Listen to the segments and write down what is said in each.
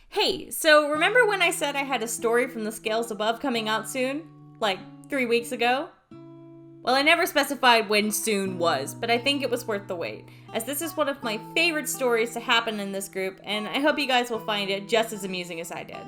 Hey, so remember when I said I had a story from the Scales Above coming out soon? Like 3 weeks ago? Well, I never specified when soon was, but I think it was worth the wait, as this is one of my favorite stories to happen in this group, and I hope you guys will find it just as amusing as I did.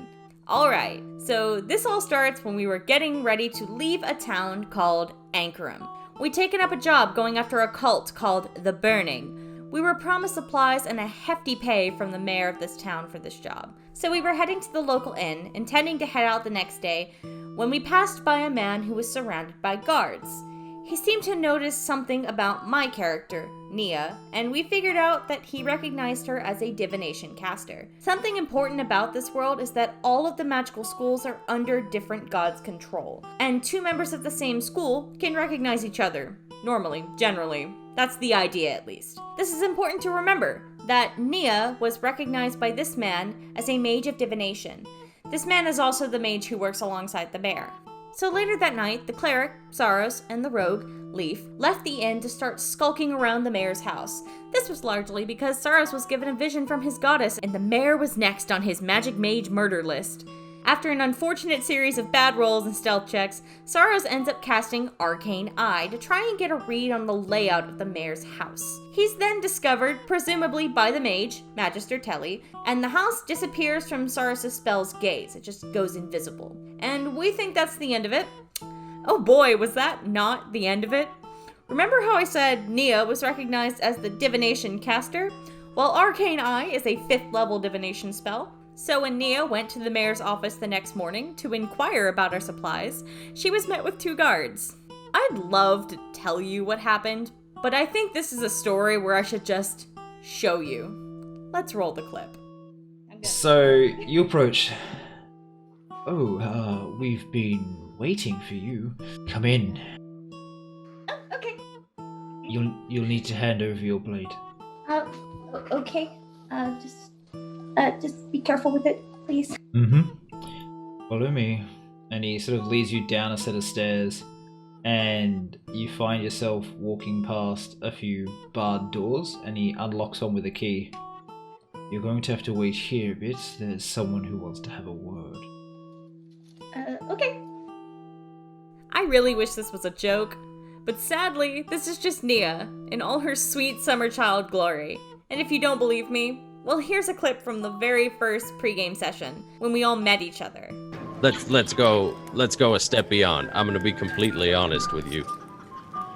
Alright, so this all starts when we were getting ready to leave a town called Ankaram. We'd taken up a job going after a cult called The Burning. We were promised supplies and a hefty pay from the mayor of this town for this job. So we were heading to the local inn, intending to head out the next day, when we passed by a man who was surrounded by guards. He seemed to notice something about my character, Nia, and we figured out that he recognized her as a divination caster. Something important about this world is that all of the magical schools are under different gods' control, and 2 members of the same school can recognize each other. Normally, generally. That's the idea, at least. This is important to remember, that Nia was recognized by this man as a mage of divination. This man is also the mage who works alongside the mayor. So later that night, the cleric, Saros, and the rogue, Leaf, left the inn to start skulking around the mayor's house. This was largely because Saros was given a vision from his goddess, and the mayor was next on his magic mage murder list. After an unfortunate series of bad rolls and stealth checks, Saros ends up casting Arcane Eye to try and get a read on the layout of the mayor's house. He's then discovered, presumably by the mage, Magister Telly, and the house disappears from Saros' spell's gaze. It just goes invisible. And we think that's the end of it. Oh boy, was that not the end of it? Remember how I said Nia was recognized as the divination caster? Well, Arcane Eye is a 5th level divination spell. So when Nia went to the mayor's office the next morning to inquire about our supplies, she was met with 2 guards. I'd love to tell you what happened, but I think this is a story where I should just show you. Let's roll the clip. So you approach. Oh, we've been waiting for you. Come in. Oh, okay. You'll need to hand over your blade. Okay. Just be careful with it, please. Follow me. And he sort of leads you down a set of stairs, and you find yourself walking past a few barred doors, and he unlocks one with a key. You're going to have to wait here a bit. There's someone who wants to have a word. Okay. I really wish this was a joke, but sadly, this is just Nia in all her sweet summer child glory. And if you don't believe me, well, here's a clip from the very first pregame session, when we all met each other. Let's go a step beyond. I'm gonna be completely honest with you.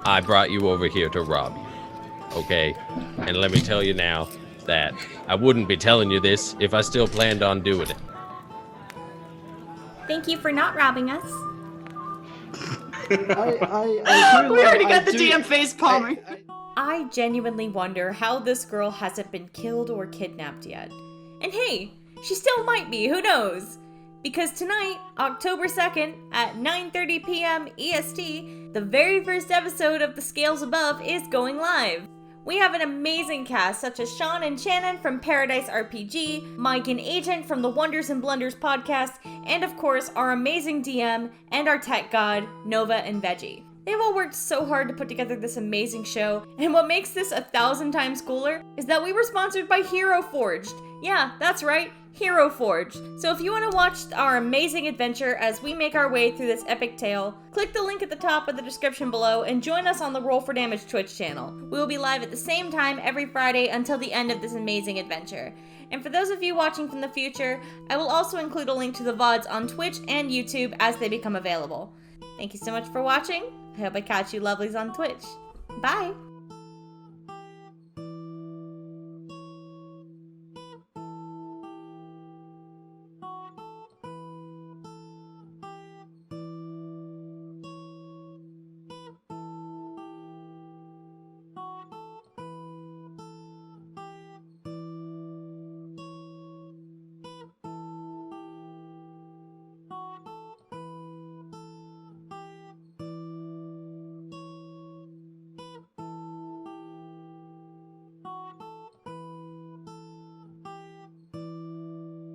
I brought you over here to rob you, okay? And let me tell you now that I wouldn't be telling you this if I still planned on doing it. Thank you for not robbing us. We already got the DM face palming. I genuinely wonder how this girl hasn't been killed or kidnapped yet. And hey, she still might be, who knows? Because tonight, October 2nd, at 9:30 p.m. EST, the very first episode of The Scales Above is going live. We have an amazing cast such as Sean and Shannon from Paradise RPG, Mike and Agent from the Wonders and Blunders podcast, and of course our amazing DM and our tech god, Nova and Veggie. They've all worked so hard to put together this amazing show, and what makes this 1,000 times cooler is that we were sponsored by Hero Forged. Yeah, that's right, Hero Forged. So if you want to watch our amazing adventure as we make our way through this epic tale, click the link at the top of the description below and join us on the Roll for Damage Twitch channel. We will be live at the same time every Friday until the end of this amazing adventure. And for those of you watching from the future, I will also include a link to the VODs on Twitch and YouTube as they become available. Thank you so much for watching. I hope I catch you lovelies on Twitch. Bye!